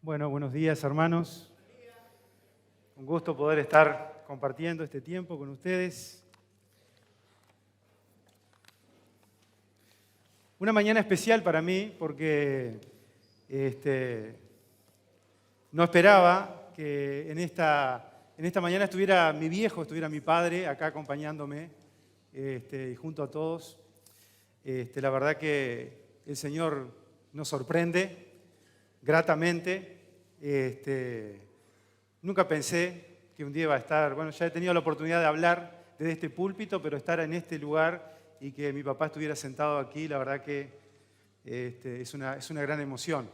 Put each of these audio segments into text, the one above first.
Bueno, buenos días, hermanos. Un gusto poder estar compartiendo este tiempo con ustedes. Una mañana especial para mí porque no esperaba que en esta mañana estuviera mi viejo, estuviera mi padre acá acompañándome y junto a todos. La verdad que el Señor nos sorprende gratamente. Nunca pensé que un día iba a estar, bueno, ya he tenido la oportunidad de hablar desde este púlpito, pero estar en este lugar y que mi papá estuviera sentado aquí, la verdad que es una gran emoción.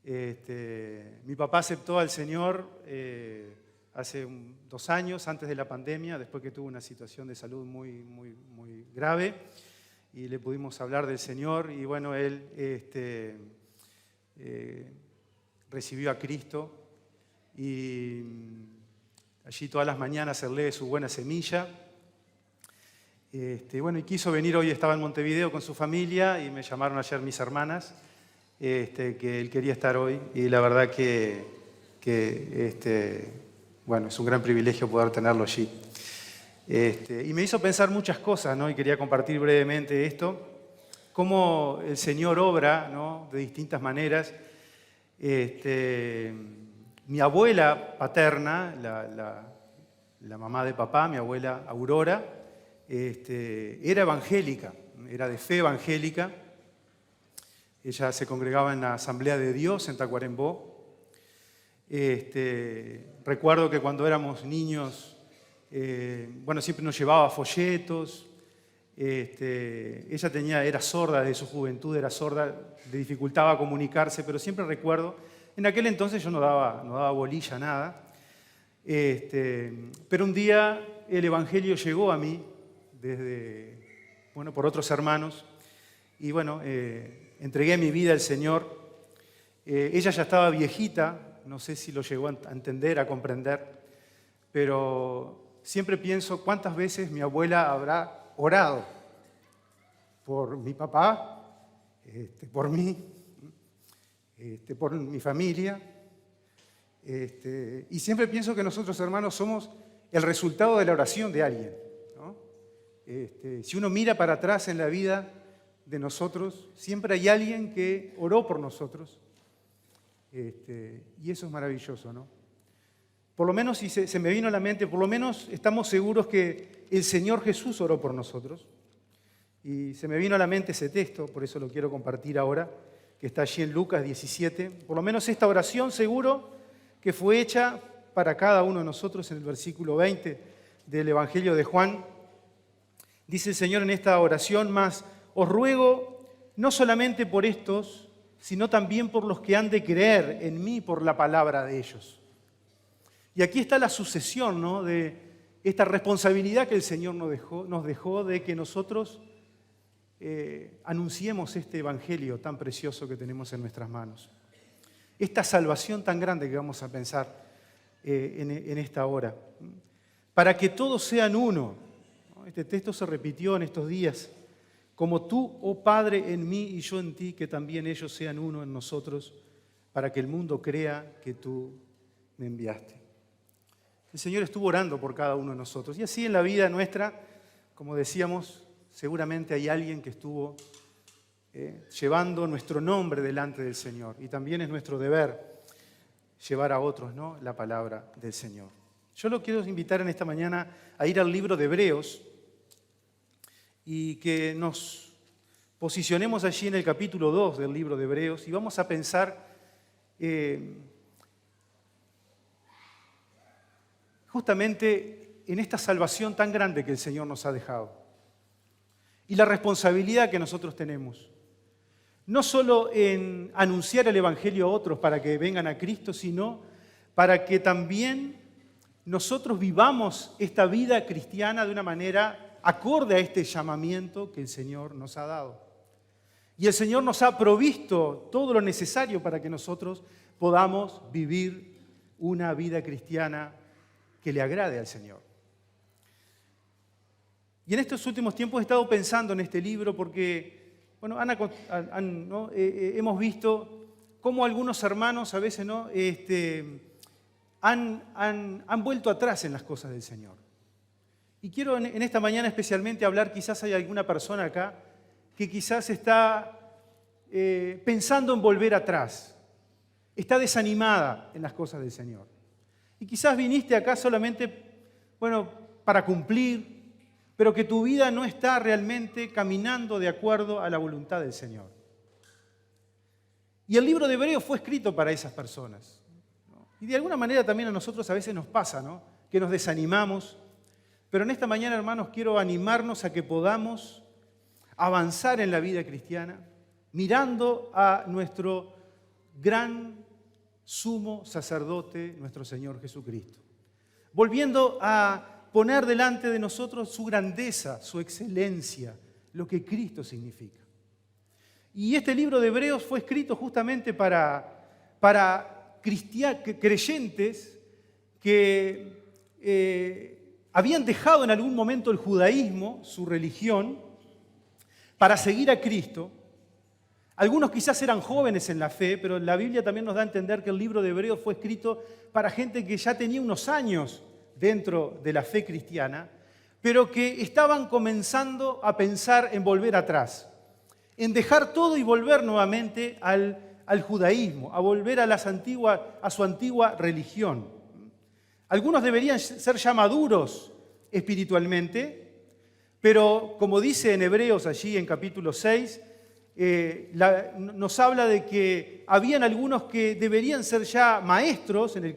Mi papá aceptó al Señor hace 2 años, antes de la pandemia, después que tuvo una situación de salud muy grave, y le pudimos hablar del Señor, y bueno, él recibió a Cristo, y allí todas las mañanas él lee su buena semilla. Bueno, y quiso venir hoy, estaba en Montevideo con su familia, y me llamaron ayer mis hermanas, que él quería estar hoy, y la verdad que bueno, es un gran privilegio poder tenerlo allí. Y me hizo pensar muchas cosas, ¿no? Y quería compartir brevemente esto, cómo el Señor obra, ¿no? De distintas maneras. Mi abuela paterna, la mamá de papá, mi abuela Aurora, era evangélica, era de fe evangélica. Ella se congregaba en la Asamblea de Dios en Tacuarembó. Recuerdo que cuando éramos niños, bueno, siempre nos llevaba folletos. Ella era sorda desde su juventud, era sorda, le dificultaba comunicarse, pero siempre recuerdo, en aquel entonces yo no daba bolilla a nada, pero un día el Evangelio llegó a mí, por otros hermanos, y bueno, entregué mi vida al Señor. Ella ya estaba viejita, no sé si lo llegó a entender, a comprender, pero siempre pienso cuántas veces mi abuela habrá orado por mi papá, por mí, por mi familia, y siempre pienso que nosotros, hermanos, somos el resultado de la oración de alguien, ¿no? Si uno mira para atrás en la vida de nosotros, siempre hay alguien que oró por nosotros, y eso es maravilloso, ¿no? Por lo menos, si se me vino a la mente, por lo menos estamos seguros que el Señor Jesús oró por nosotros. Y se me vino a la mente ese texto, por eso lo quiero compartir ahora, que está allí en Lucas 17. Por lo menos esta oración seguro que fue hecha para cada uno de nosotros en el versículo 20 del Evangelio de Juan. Dice el Señor en esta oración: mas os ruego no solamente por estos, sino también por los que han de creer en mí por la palabra de ellos. Y aquí está la sucesión, ¿no? De esta responsabilidad que el Señor nos dejó de que nosotros anunciemos este Evangelio tan precioso que tenemos en nuestras manos. Esta salvación tan grande que vamos a pensar en esta hora. Para que todos sean uno. Este texto se repitió en estos días. Como tú, oh Padre, en mí y yo en ti, que también ellos sean uno en nosotros, para que el mundo crea que tú me enviaste. El Señor estuvo orando por cada uno de nosotros. Y así en la vida nuestra, como decíamos, seguramente hay alguien que estuvo llevando nuestro nombre delante del Señor. Y también es nuestro deber llevar a otros, ¿no?, la palabra del Señor. Yo lo quiero invitar en esta mañana a ir al libro de Hebreos y que nos posicionemos allí en el capítulo 2 del libro de Hebreos y vamos a pensar justamente en esta salvación tan grande que el Señor nos ha dejado y la responsabilidad que nosotros tenemos, no solo en anunciar el Evangelio a otros para que vengan a Cristo, sino para que también nosotros vivamos esta vida cristiana de una manera acorde a este llamamiento que el Señor nos ha dado. Y el Señor nos ha provisto todo lo necesario para que nosotros podamos vivir una vida cristiana que le agrade al Señor. Y en estos últimos tiempos he estado pensando en este libro porque, bueno, hemos visto cómo algunos hermanos a veces ¿no? han vuelto atrás en las cosas del Señor. Y quiero en esta mañana especialmente hablar, quizás hay alguna persona acá que quizás está pensando en volver atrás, está desanimada en las cosas del Señor. Y quizás viniste acá solamente, para cumplir, pero que tu vida no está realmente caminando de acuerdo a la voluntad del Señor. Y el libro de Hebreos fue escrito para esas personas, ¿no? Y de alguna manera también a nosotros a veces nos pasa, ¿no? Que nos desanimamos. Pero en esta mañana, hermanos, quiero animarnos a que podamos avanzar en la vida cristiana, mirando a nuestro gran sumo sacerdote, nuestro Señor Jesucristo. Volviendo a poner delante de nosotros su grandeza, su excelencia, lo que Cristo significa. Y este libro de Hebreos fue escrito justamente para creyentes que habían dejado en algún momento el judaísmo, su religión, para seguir a Cristo. Algunos quizás eran jóvenes en la fe, pero la Biblia también nos da a entender que el libro de Hebreos fue escrito para gente que ya tenía unos años dentro de la fe cristiana, pero que estaban comenzando a pensar en volver atrás, en dejar todo y volver nuevamente al judaísmo, a volver a su antigua religión. Algunos deberían ser ya maduros espiritualmente, pero como dice en Hebreos allí en capítulo 6, nos habla de que habían algunos que deberían ser ya maestros, en el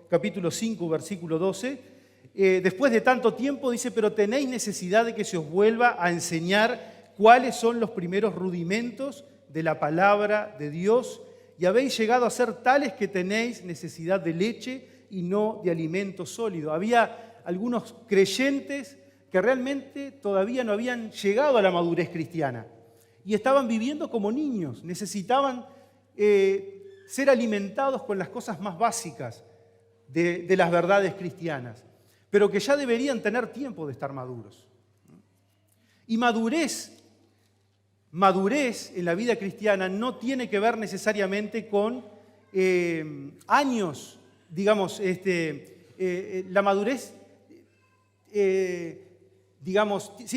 capítulo 5, versículo 12, después de tanto tiempo dice, pero tenéis necesidad de que se os vuelva a enseñar cuáles son los primeros rudimentos de la palabra de Dios, y habéis llegado a ser tales que tenéis necesidad de leche y no de alimento sólido. Había algunos creyentes que realmente todavía no habían llegado a la madurez cristiana y estaban viviendo como niños, necesitaban ser alimentados con las cosas más básicas de las verdades cristianas, pero que ya deberían tener tiempo de estar maduros. Y madurez en la vida cristiana no tiene que ver necesariamente con años, digamos, la madurez,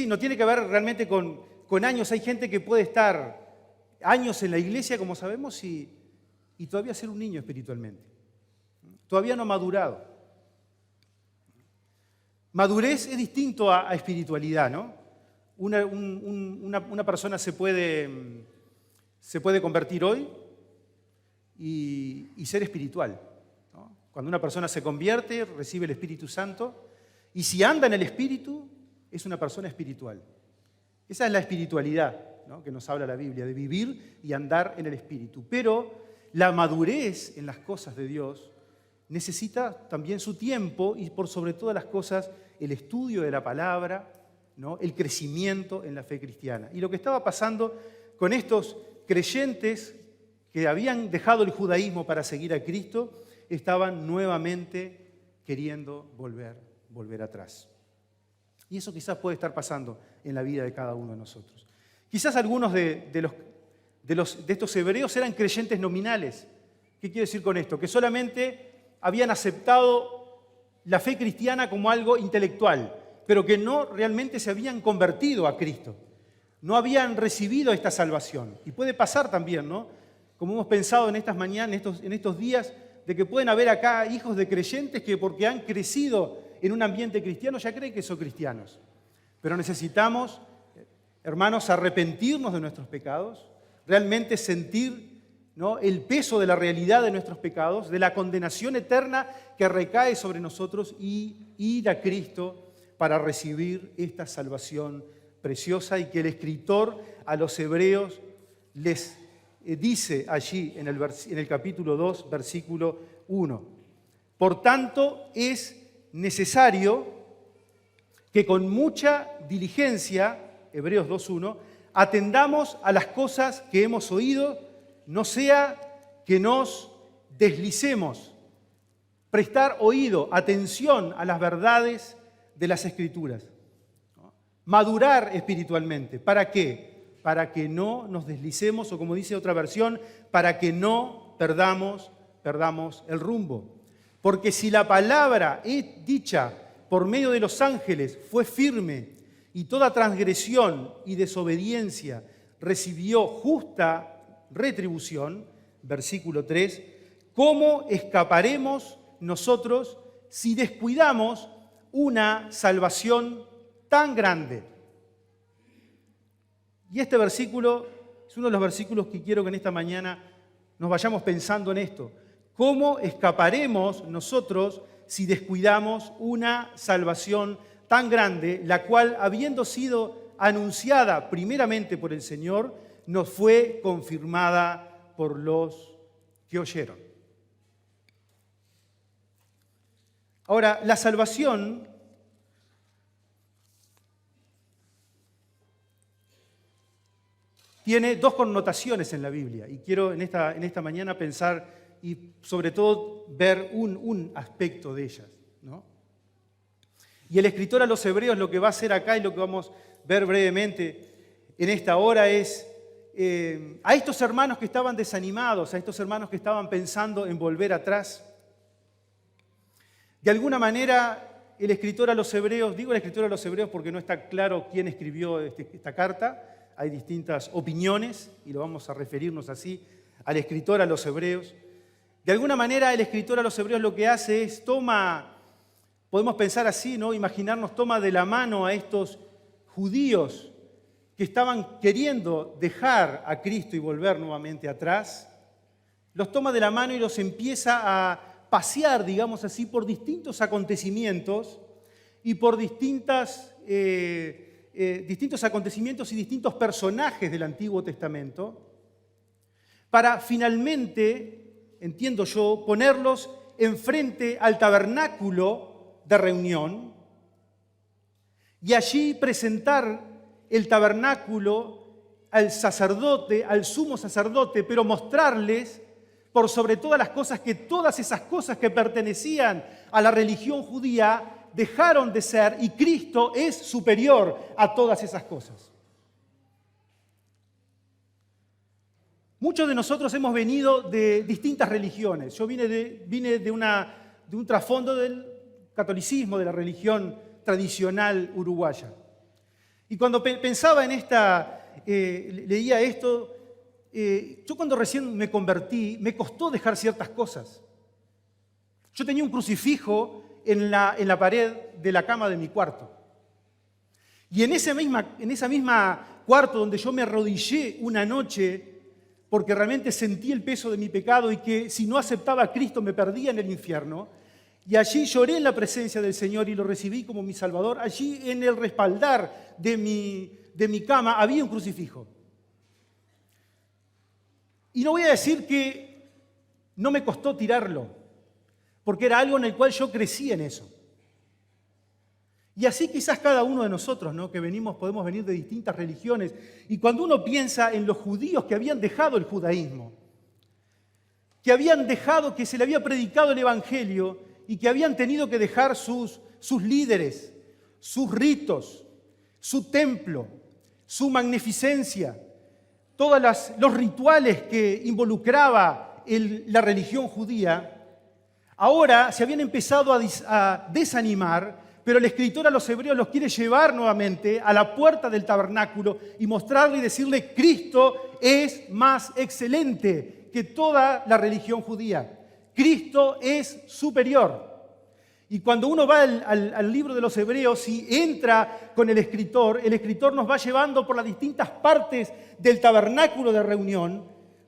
no tiene que ver realmente con años. Hay gente que puede estar años en la iglesia, como sabemos, y todavía ser un niño espiritualmente. Todavía no ha madurado. Madurez es distinto a espiritualidad, ¿no? Una persona se puede convertir hoy y ser espiritual, ¿no? Cuando una persona se convierte, recibe el Espíritu Santo, y si anda en el Espíritu, es una persona espiritual. Esa es la espiritualidad, ¿no? Que nos habla la Biblia, de vivir y andar en el Espíritu. Pero la madurez en las cosas de Dios necesita también su tiempo y por sobre todas las cosas el estudio de la palabra, ¿no? El crecimiento en la fe cristiana. Y lo que estaba pasando con estos creyentes que habían dejado el judaísmo para seguir a Cristo, estaban nuevamente queriendo volver atrás. Y eso quizás puede estar pasando en la vida de cada uno de nosotros. Quizás algunos de estos hebreos eran creyentes nominales. ¿Qué quiere decir con esto? Que solamente habían aceptado la fe cristiana como algo intelectual, pero que no realmente se habían convertido a Cristo. No habían recibido esta salvación. Y puede pasar también, ¿no? Como hemos pensado en estas mañanas, en estos días, de que pueden haber acá hijos de creyentes que porque han crecido en un ambiente cristiano ya creen que son cristianos. Pero necesitamos, hermanos, arrepentirnos de nuestros pecados, realmente sentir, ¿no?, el peso de la realidad de nuestros pecados, de la condenación eterna que recae sobre nosotros y ir a Cristo para recibir esta salvación preciosa, y que el escritor a los hebreos les dice allí en el capítulo 2, versículo 1. Por tanto, es necesario que con mucha diligencia, Hebreos 2.1, atendamos a las cosas que hemos oído, no sea que nos deslicemos. Prestar oído, atención a las verdades de las Escrituras. Madurar espiritualmente. ¿Para qué? para que no nos deslicemos, o como dice otra versión, para que no perdamos el rumbo. Porque si la palabra dicha por medio de los ángeles fue firme y toda transgresión y desobediencia recibió justa retribución, versículo 3, ¿cómo escaparemos nosotros si descuidamos una salvación tan grande? Y este versículo es uno de los versículos que quiero que en esta mañana nos vayamos pensando en esto. ¿Cómo escaparemos nosotros si descuidamos una salvación tan grande, la cual, habiendo sido anunciada primeramente por el Señor, nos fue confirmada por los que oyeron? Ahora, la salvación tiene dos connotaciones en la Biblia y quiero en esta mañana pensar y sobre todo ver un aspecto de ellas, ¿no? Y el escritor a los Hebreos lo que va a hacer acá y lo que vamos a ver brevemente en esta hora es a estos hermanos que estaban desanimados, a estos hermanos que estaban pensando en volver atrás. De alguna manera, el escritor a los Hebreos, digo el escritor a los Hebreos porque no está claro quién escribió esta carta, hay distintas opiniones y lo vamos a referirnos así al escritor a los Hebreos. De alguna manera, el escritor a los Hebreos lo que hace es podemos pensar así, ¿no? Imaginarnos, toma de la mano a estos judíos que estaban queriendo dejar a Cristo y volver nuevamente atrás, los toma de la mano y los empieza a pasear, digamos así, por distintos acontecimientos y por distintos acontecimientos y distintos personajes del Antiguo Testamento, para finalmente, entiendo yo, ponerlos enfrente al tabernáculo de reunión y allí presentar el tabernáculo al sacerdote, al sumo sacerdote, pero mostrarles por sobre todas las cosas que todas esas cosas que pertenecían a la religión judía dejaron de ser y Cristo es superior a todas esas cosas. Muchos de nosotros hemos venido de distintas religiones. Yo vine de un trasfondo del catolicismo, de la religión tradicional uruguaya. Y cuando pensaba en leía esto, yo cuando recién me convertí, me costó dejar ciertas cosas. Yo tenía un crucifijo en la pared de la cama de mi cuarto. Y en esa misma cuarto donde yo me arrodillé una noche, porque realmente sentí el peso de mi pecado y que si no aceptaba a Cristo me perdía en el infierno, y allí lloré en la presencia del Señor y lo recibí como mi Salvador, allí en el respaldar de mi cama había un crucifijo. Y no voy a decir que no me costó tirarlo, porque era algo en el cual yo crecí en eso. Y así quizás cada uno de nosotros, ¿no? Que podemos venir de distintas religiones, y cuando uno piensa en los judíos que habían dejado el judaísmo, que habían dejado, que se le había predicado el Evangelio y que habían tenido que dejar sus líderes, sus ritos, su templo, su magnificencia, todos los rituales que involucraba la religión judía, ahora se habían empezado a desanimar, pero el escritor a los Hebreos los quiere llevar nuevamente a la puerta del tabernáculo y mostrarle y decirle: Cristo es más excelente que toda la religión judía. Cristo es superior. Y cuando uno va al libro de los Hebreos y entra con el escritor nos va llevando por las distintas partes del tabernáculo de reunión,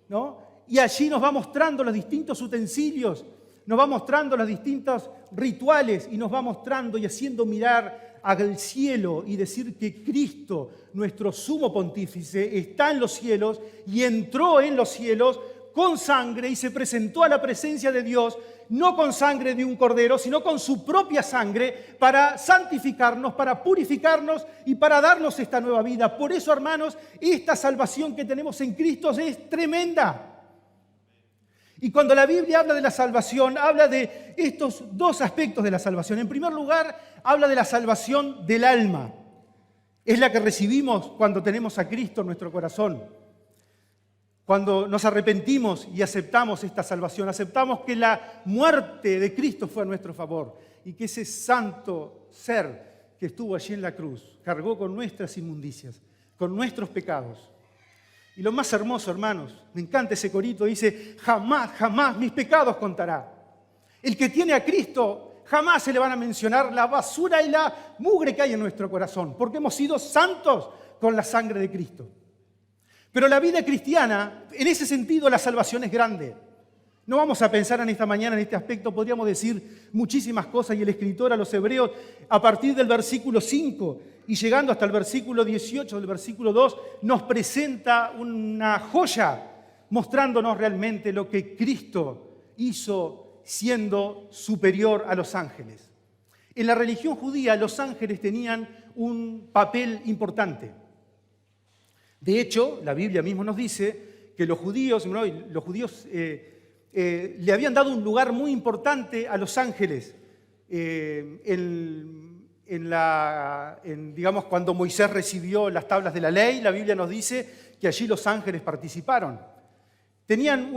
¿no? Y allí nos va mostrando los distintos utensilios, nos va mostrando los distintos rituales y nos va mostrando y haciendo mirar al cielo y decir que Cristo, nuestro sumo pontífice, está en los cielos y entró en los cielos con sangre y se presentó a la presencia de Dios, no con sangre de un cordero, sino con su propia sangre para santificarnos, para purificarnos y para darnos esta nueva vida. Por eso, hermanos, esta salvación que tenemos en Cristo es tremenda. Y cuando la Biblia habla de la salvación, habla de estos dos aspectos de la salvación. En primer lugar, habla de la salvación del alma. Es la que recibimos cuando tenemos a Cristo en nuestro corazón. Cuando nos arrepentimos y aceptamos esta salvación, aceptamos que la muerte de Cristo fue a nuestro favor y que ese santo ser que estuvo allí en la cruz cargó con nuestras inmundicias, con nuestros pecados. Y lo más hermoso, hermanos, me encanta ese corito, dice, jamás, jamás mis pecados contará. El que tiene a Cristo, jamás se le van a mencionar la basura y la mugre que hay en nuestro corazón, porque hemos sido santos con la sangre de Cristo. Pero la vida cristiana, en ese sentido, la salvación es grande. No vamos a pensar en esta mañana en este aspecto, podríamos decir muchísimas cosas, y el escritor a los Hebreos, a partir del versículo 5 y llegando hasta el versículo 18 del versículo 2, nos presenta una joya mostrándonos realmente lo que Cristo hizo siendo superior a los ángeles. En la religión judía, los ángeles tenían un papel importante. De hecho, la Biblia mismo nos dice que los judíos le habían dado un lugar muy importante a los ángeles digamos, cuando Moisés recibió las tablas de la ley. La Biblia nos dice que allí los ángeles participaron. Tenían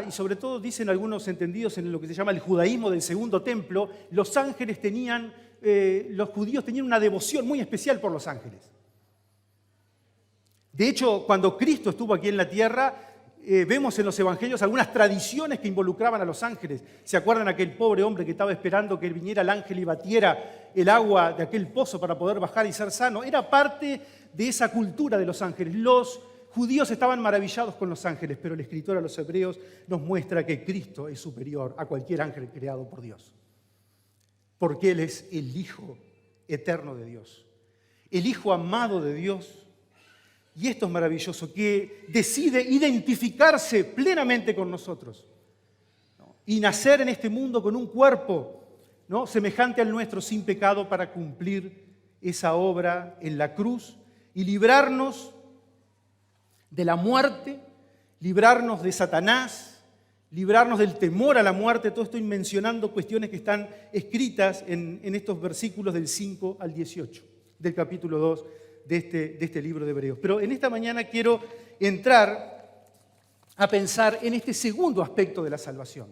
y sobre todo dicen algunos entendidos en lo que se llama el judaísmo del segundo templo, los ángeles los judíos tenían una devoción muy especial por los ángeles. De hecho, cuando Cristo estuvo aquí en la tierra, vemos en los evangelios algunas tradiciones que involucraban a los ángeles. ¿Se acuerdan aquel pobre hombre que estaba esperando que viniera el ángel y batiera el agua de aquel pozo para poder bajar y ser sano? Era parte de esa cultura de los ángeles. Los judíos estaban maravillados con los ángeles, pero el escritor a los Hebreos nos muestra que Cristo es superior a cualquier ángel creado por Dios, porque Él es el Hijo eterno de Dios, el Hijo amado de Dios. Y esto es maravilloso, que decide identificarse plenamente con nosotros, ¿no? Y nacer en este mundo con un cuerpo, ¿no?, semejante al nuestro, sin pecado, para cumplir esa obra en la cruz y librarnos de la muerte, librarnos de Satanás, librarnos del temor a la muerte. Todo estoy mencionando cuestiones que están escritas en estos versículos del 5 al 18 del capítulo 2 de este libro de Hebreos. Pero en esta mañana quiero entrar a pensar en este segundo aspecto de la salvación.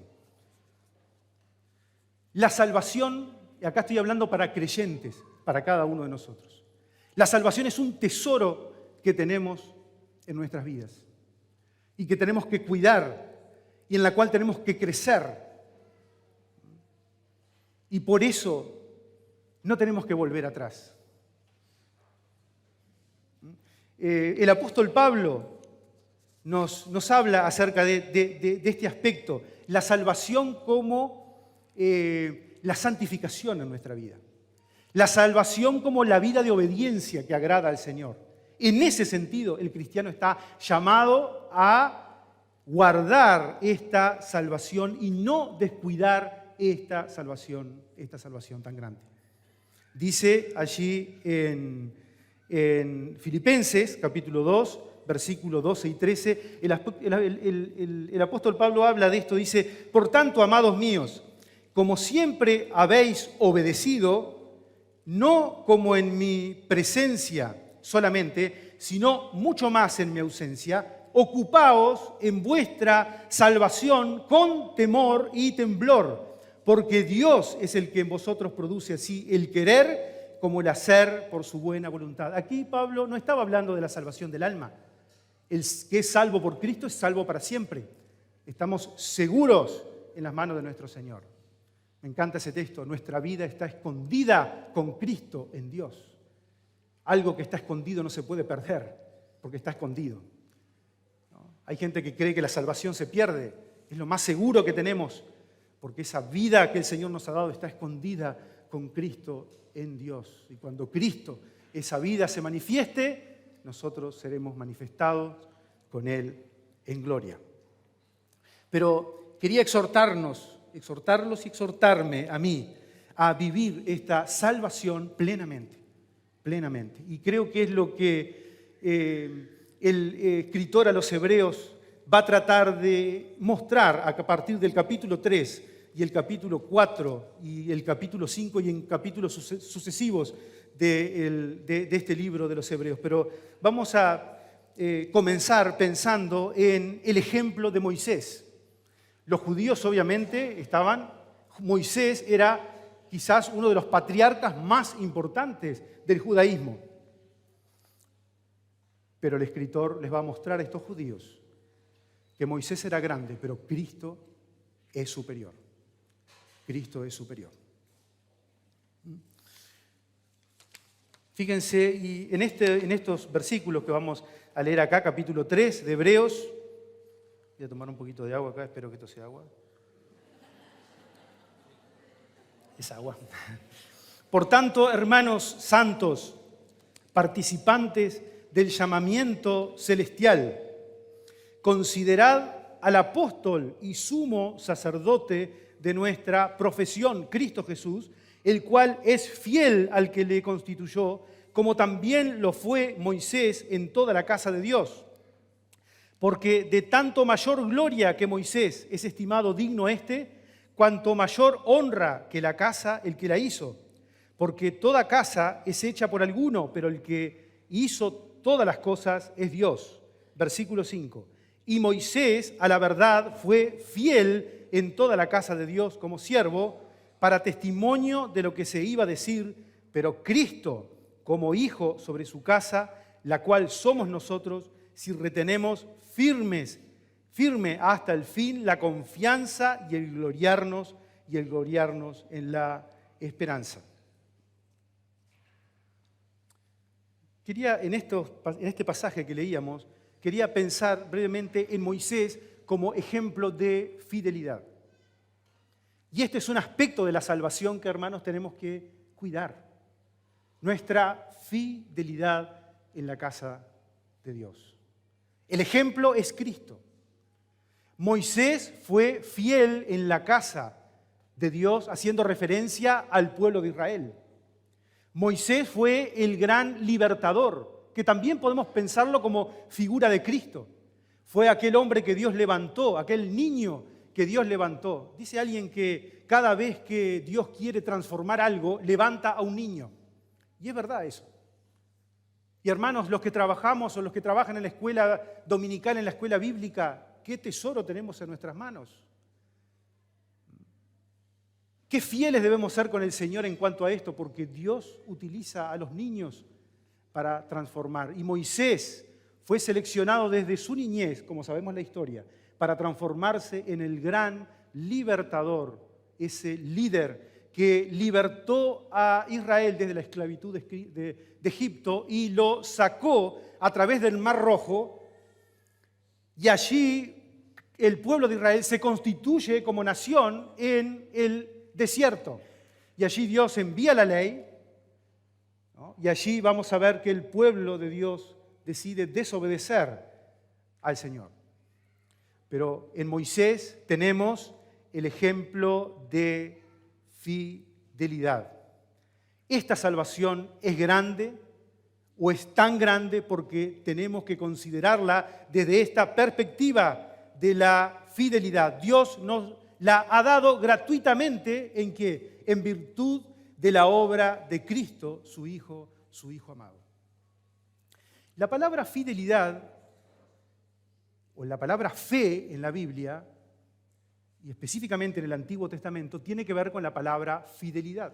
La salvación, y acá estoy hablando para creyentes, para cada uno de nosotros. La salvación es un tesoro que tenemos en nuestras vidas y que tenemos que cuidar y en la cual tenemos que crecer. Y por eso no tenemos que volver atrás. El apóstol Pablo nos habla acerca de este aspecto, la salvación como la santificación en nuestra vida, la salvación como la vida de obediencia que agrada al Señor. En ese sentido, el cristiano está llamado a guardar esta salvación y no descuidar esta salvación tan grande. Dice allí en Filipenses, capítulo 2, versículos 12 y 13, el apóstol Pablo habla de esto, dice: por tanto, amados míos, como siempre habéis obedecido, no como en mi presencia solamente, sino mucho más en mi ausencia, ocupaos en vuestra salvación con temor y temblor, porque Dios es el que en vosotros produce así el querer como el hacer por su buena voluntad. Aquí Pablo no estaba hablando de la salvación del alma. El que es salvo por Cristo es salvo para siempre. Estamos seguros en las manos de nuestro Señor. Me encanta ese texto. Nuestra vida está escondida con Cristo en Dios. Algo que está escondido no se puede perder, porque está escondido, ¿no? Hay gente que cree que la salvación se pierde. Es lo más seguro que tenemos, porque esa vida que el Señor nos ha dado está escondida con Cristo en Dios. Y cuando Cristo, esa vida, se manifieste, nosotros seremos manifestados con Él en gloria. Pero quería exhortarlos y exhortarme a mí a vivir esta salvación plenamente. Y creo que es lo que el escritor a los Hebreos va a tratar de mostrar a partir del capítulo 3 y el capítulo 4 y el capítulo 5 y en capítulos sucesivos de este libro de los Hebreos, pero vamos a comenzar pensando en el ejemplo de Moisés. Los judíos obviamente Moisés era quizás uno de los patriarcas más importantes del judaísmo. Pero el escritor les va a mostrar a estos judíos que Moisés era grande, pero Cristo es superior. Cristo es superior. Fíjense, y en estos versículos que vamos a leer acá, capítulo 3 de Hebreos, voy a tomar un poquito de agua acá, espero que esto sea agua. Es agua. Por tanto, hermanos santos, participantes del llamamiento celestial, considerad al apóstol y sumo sacerdote de nuestra profesión, Cristo Jesús, el cual es fiel al que le constituyó, como también lo fue Moisés en toda la casa de Dios. Porque de tanto mayor gloria que Moisés es estimado digno cuanto mayor honra que la casa el que la hizo. Porque toda casa es hecha por alguno, pero el que hizo todas las cosas es Dios. Versículo 5. Y Moisés, a la verdad, fue fiel en toda la casa de Dios como siervo, para testimonio de lo que se iba a decir, pero Cristo como hijo sobre su casa, la cual somos nosotros, si retenemos firme hasta el fin la confianza y el gloriarnos en la esperanza. Quería, en este pasaje que leíamos, quería pensar brevemente en Moisés como ejemplo de fidelidad. Y este es un aspecto de la salvación que, hermanos, tenemos que cuidar. Nuestra fidelidad en la casa de Dios. El ejemplo es Cristo. Moisés fue fiel en la casa de Dios, haciendo referencia al pueblo de Israel. Moisés fue el gran libertador, que también podemos pensarlo como figura de Cristo. Fue aquel hombre que Dios levantó, aquel niño que Dios levantó. Dice alguien que cada vez que Dios quiere transformar algo, levanta a un niño. Y es verdad eso. Y hermanos, los que trabajamos o los que trabajan en la escuela dominical, en la escuela bíblica, ¿qué tesoro tenemos en nuestras manos? Qué fieles debemos ser con el Señor en cuanto a esto, porque Dios utiliza a los niños para transformar. Y Moisés fue seleccionado desde su niñez, como sabemos la historia, para transformarse en el gran libertador, ese líder que libertó a Israel desde la esclavitud de Egipto y lo sacó a través del Mar Rojo, y allí el pueblo de Israel se constituye como nación en el desierto. Y allí Dios envía la ley, ¿no? Y allí vamos a ver que el pueblo de Dios decide desobedecer al Señor. Pero en Moisés tenemos el ejemplo de fidelidad. Esta salvación es grande o es tan grande porque tenemos que considerarla desde esta perspectiva de la fidelidad. Dios nos la ha dado gratuitamente, ¿en qué? En virtud de la obra de Cristo, su Hijo amado. La palabra fidelidad o la palabra fe en la Biblia, y específicamente en el Antiguo Testamento, tiene que ver con la palabra fidelidad.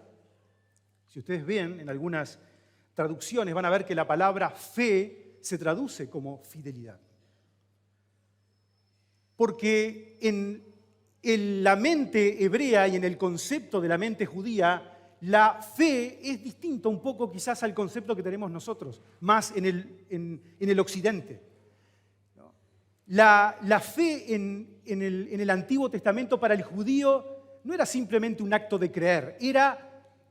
Si ustedes ven en algunas traducciones, van a ver que la palabra fe se traduce como fidelidad. Porque en la mente hebrea y en el concepto de la mente judía, la fe es distinta un poco quizás al concepto que tenemos nosotros, más en el occidente. La fe en el Antiguo Testamento para el judío no era simplemente un acto de creer, era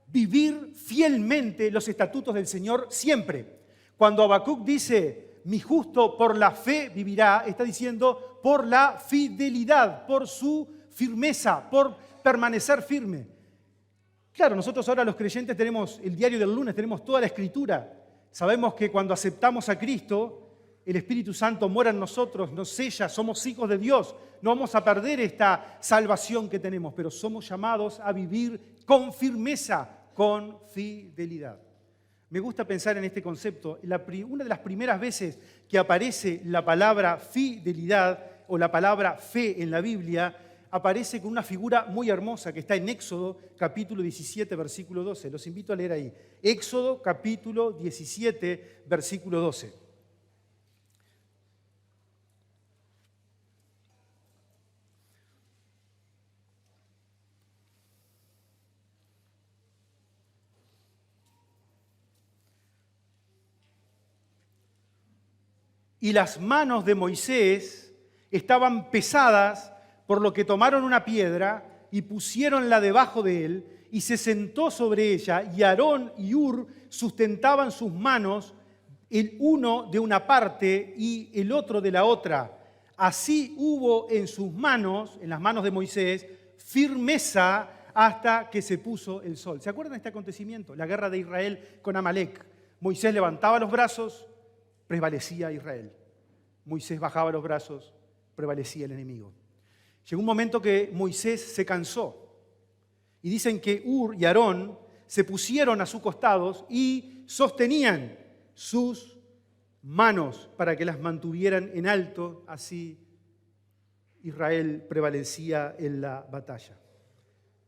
vivir fielmente los estatutos del Señor siempre. Cuando Habacuc dice, mi justo por la fe vivirá, está diciendo por la fidelidad, por su firmeza, por permanecer firme. Claro, nosotros ahora los creyentes tenemos el diario del lunes, tenemos toda la Escritura. Sabemos que cuando aceptamos a Cristo, el Espíritu Santo mora en nosotros, nos sella, somos hijos de Dios. No vamos a perder esta salvación que tenemos, pero somos llamados a vivir con firmeza, con fidelidad. Me gusta pensar en este concepto. Una de las primeras veces que aparece la palabra fidelidad o la palabra fe en la Biblia, aparece con una figura muy hermosa que está en Éxodo capítulo 17, versículo 12. Los invito a leer ahí. Éxodo capítulo 17, versículo 12. Y las manos de Moisés estaban pesadas, por lo que tomaron una piedra y pusiéronla debajo de él, y se sentó sobre ella, y Aarón y Hur sustentaban sus manos, el uno de una parte y el otro de la otra. Así hubo en sus manos, en las manos de Moisés, firmeza hasta que se puso el sol. ¿Se acuerdan de este acontecimiento? La guerra de Israel con Amalek. Moisés levantaba los brazos, prevalecía Israel. Moisés bajaba los brazos, prevalecía el enemigo. Llegó un momento que Moisés se cansó. Y dicen que Hur y Aarón se pusieron a sus costados y sostenían sus manos para que las mantuvieran en alto. Así Israel prevalecía en la batalla.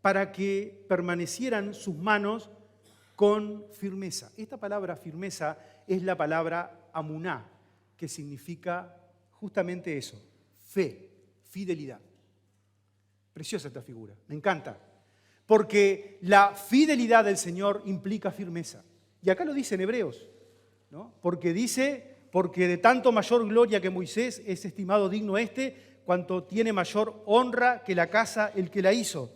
Para que permanecieran sus manos con firmeza. Esta palabra firmeza es la palabra amuná, que significa justamente eso, fe, fidelidad. Preciosa esta figura, me encanta, porque la fidelidad del Señor implica firmeza. Y acá lo dice en Hebreos, ¿no? Porque dice, porque de tanto mayor gloria que Moisés es estimado digno cuanto tiene mayor honra que la casa el que la hizo.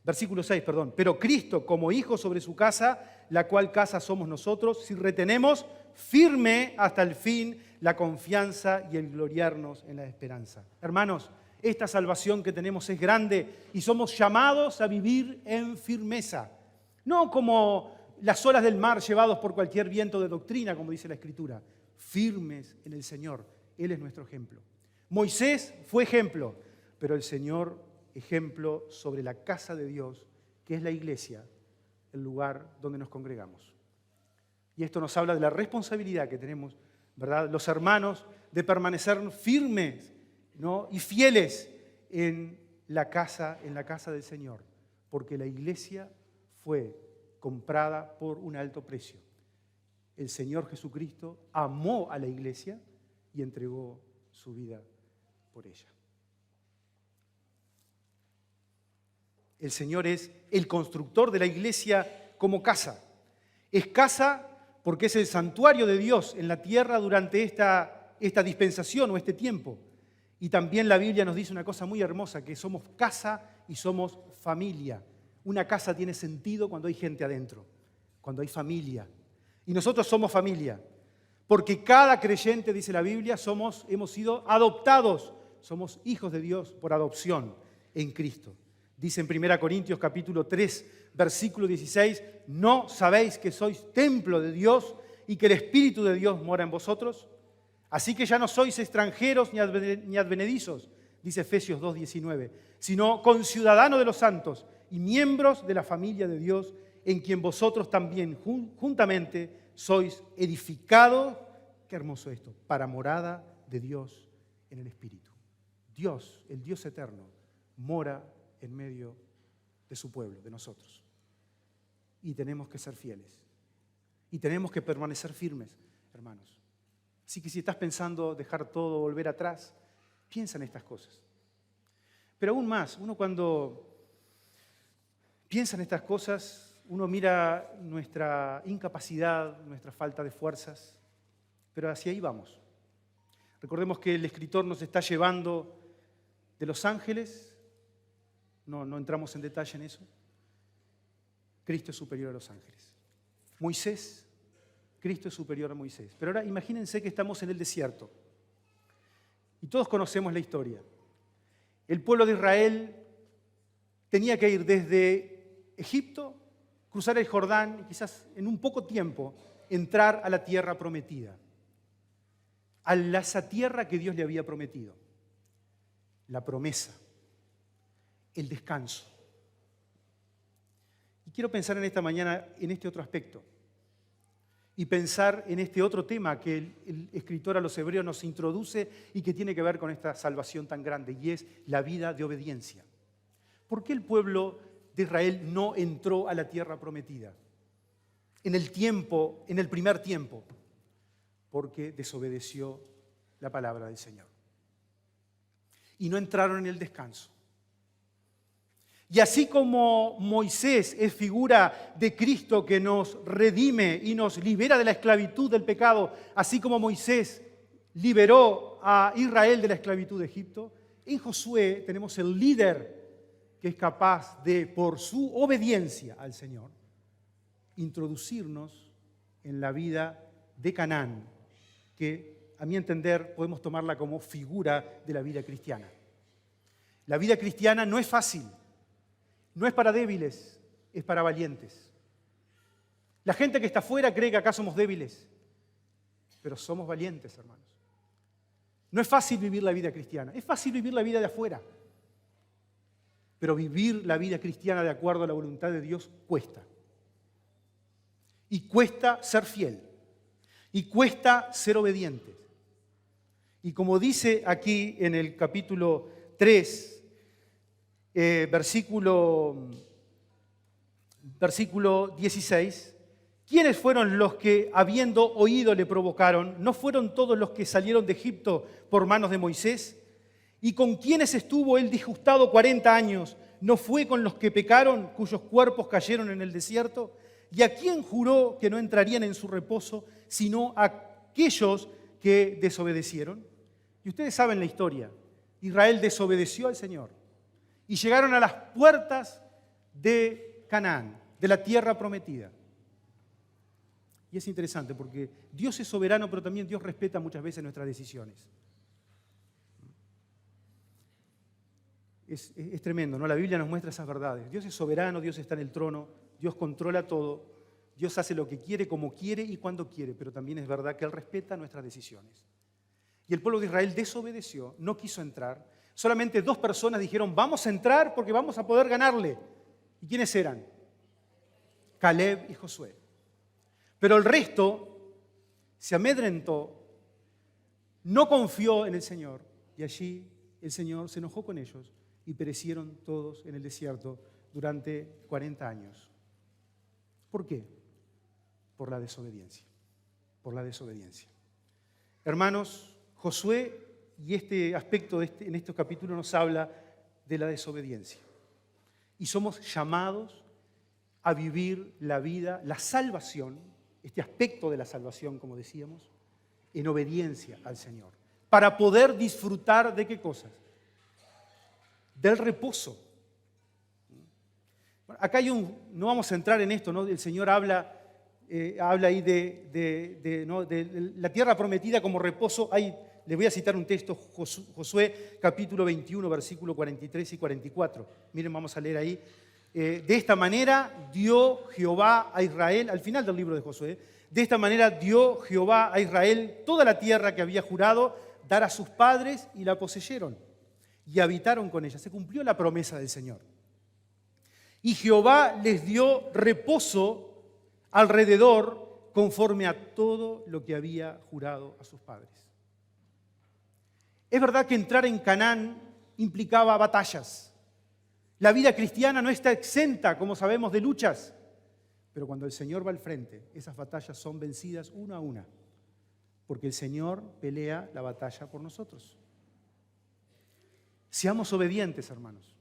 Versículo 6, perdón. Pero Cristo como hijo sobre su casa, la cual casa somos nosotros, si retenemos firme hasta el fin la confianza y el gloriarnos en la esperanza. Hermanos, esta salvación que tenemos es grande y somos llamados a vivir en firmeza. No como las olas del mar llevados por cualquier viento de doctrina, como dice la Escritura. Firmes en el Señor. Él es nuestro ejemplo. Moisés fue ejemplo, pero el Señor ejemplo sobre la casa de Dios, que es la iglesia, el lugar donde nos congregamos. Y esto nos habla de la responsabilidad que tenemos, ¿verdad?, los hermanos, de permanecer firmes, ¿no?, y fieles en la casa del Señor, porque la iglesia fue comprada por un alto precio. El Señor Jesucristo amó a la iglesia y entregó su vida por ella. El Señor es el constructor de la iglesia como casa. Es casa porque es el santuario de Dios en la tierra durante esta dispensación o este tiempo. Y también la Biblia nos dice una cosa muy hermosa, que somos casa y somos familia. Una casa tiene sentido cuando hay gente adentro, cuando hay familia. Y nosotros somos familia, porque cada creyente, dice la Biblia, hemos sido adoptados, somos hijos de Dios por adopción en Cristo. Dice en 1 Corintios capítulo 3, versículo 16, ¿no sabéis que sois templo de Dios y que el Espíritu de Dios mora en vosotros? Así que ya no sois extranjeros ni advenedizos, dice Efesios 2, 19, sino conciudadanos de los santos y miembros de la familia de Dios, en quien vosotros también juntamente sois edificados, qué hermoso esto, para morada de Dios en el Espíritu. Dios, el Dios eterno, mora en medio de su pueblo, de nosotros. Y tenemos que ser fieles. Y tenemos que permanecer firmes, hermanos. Así que si estás pensando dejar todo, volver atrás, piensa en estas cosas. Pero aún más, uno cuando piensa en estas cosas, uno mira nuestra incapacidad, nuestra falta de fuerzas, pero hacia ahí vamos. Recordemos que el escritor nos está llevando de los ángeles. No entramos en detalle en eso. Cristo es superior a los ángeles. Moisés, Cristo es superior a Moisés. Pero ahora imagínense que estamos en el desierto. Y todos conocemos la historia. El pueblo de Israel tenía que ir desde Egipto, cruzar el Jordán y quizás en un poco tiempo entrar a la tierra prometida. A esa tierra que Dios le había prometido. La promesa. El descanso. Y quiero pensar en esta mañana en este otro aspecto. y pensar en este otro tema que el escritor a los Hebreos nos introduce y que tiene que ver con esta salvación tan grande, y es la vida de obediencia. ¿Por qué el pueblo de Israel no entró a la tierra prometida en el primer tiempo? Porque desobedeció la palabra del Señor. Y no entraron en el descanso. Y así como Moisés es figura de Cristo que nos redime y nos libera de la esclavitud del pecado, así como Moisés liberó a Israel de la esclavitud de Egipto, en Josué tenemos el líder que es capaz de, por su obediencia al Señor, introducirnos en la vida de Canaán, que a mi entender podemos tomarla como figura de la vida cristiana. La vida cristiana no es fácil. No es para débiles, es para valientes. La gente que está afuera cree que acá somos débiles, pero somos valientes, hermanos. No es fácil vivir la vida cristiana, es fácil vivir la vida de afuera. Pero vivir la vida cristiana de acuerdo a la voluntad de Dios cuesta. Y cuesta ser fiel. Y cuesta ser obediente. Y como dice aquí en el capítulo 3, versículo 16, ¿quiénes fueron los que, habiendo oído, le provocaron? ¿No fueron todos los que salieron de Egipto por manos de Moisés? ¿Y con quiénes estuvo él disgustado 40 años? ¿No fue con los que pecaron, cuyos cuerpos cayeron en el desierto? ¿Y a quién juró que no entrarían en su reposo, sino a aquellos que desobedecieron? Y ustedes saben la historia. Israel desobedeció al Señor. Y llegaron a las puertas de Canaán, de la tierra prometida. Y es interesante porque Dios es soberano, pero también Dios respeta muchas veces nuestras decisiones. Es tremendo, ¿no? La Biblia nos muestra esas verdades. Dios es soberano, Dios está en el trono, Dios controla todo, Dios hace lo que quiere, como quiere y cuando quiere, pero también es verdad que Él respeta nuestras decisiones. Y el pueblo de Israel desobedeció, no quiso entrar. Solamente 2 personas dijeron, vamos a entrar porque vamos a poder ganarle. ¿Y quiénes eran? Caleb y Josué. Pero el resto se amedrentó, no confió en el Señor, y allí el Señor se enojó con ellos y perecieron todos en el desierto durante 40 años. ¿Por qué? Por la desobediencia. Por la desobediencia. Hermanos, Josué y este aspecto en estos capítulos nos habla de la desobediencia. Y somos llamados a vivir la vida, la salvación, este aspecto de la salvación, como decíamos, en obediencia al Señor. Para poder disfrutar de qué cosas? Del reposo. Acá no vamos a entrar en esto, ¿no? El Señor habla ahí de la tierra prometida como reposo. Les voy a citar un texto, Josué capítulo 21, versículo 43 y 44. Miren, vamos a leer ahí. De esta manera dio Jehová a Israel, al final del libro de Josué, de esta manera dio Jehová a Israel toda la tierra que había jurado dar a sus padres y la poseyeron y habitaron con ella. Se cumplió la promesa del Señor. Y Jehová les dio reposo alrededor conforme a todo lo que había jurado a sus padres. Es verdad que entrar en Canaán implicaba batallas. La vida cristiana no está exenta, como sabemos, de luchas. Pero cuando el Señor va al frente, esas batallas son vencidas una a una. Porque el Señor pelea la batalla por nosotros. Seamos obedientes, hermanos.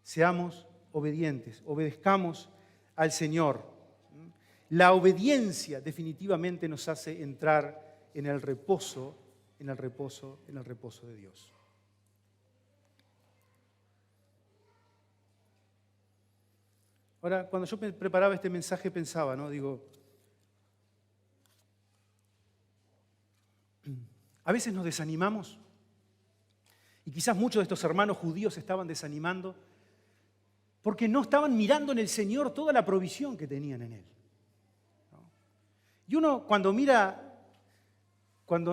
Seamos obedientes. Obedezcamos al Señor. La obediencia definitivamente nos hace entrar en el reposo de Dios. Ahora, cuando yo preparaba este mensaje pensaba, ¿no? Digo, a veces nos desanimamos y quizás muchos de estos hermanos judíos se estaban desanimando porque no estaban mirando en el Señor toda la provisión que tenían en Él. ¿No? Y uno cuando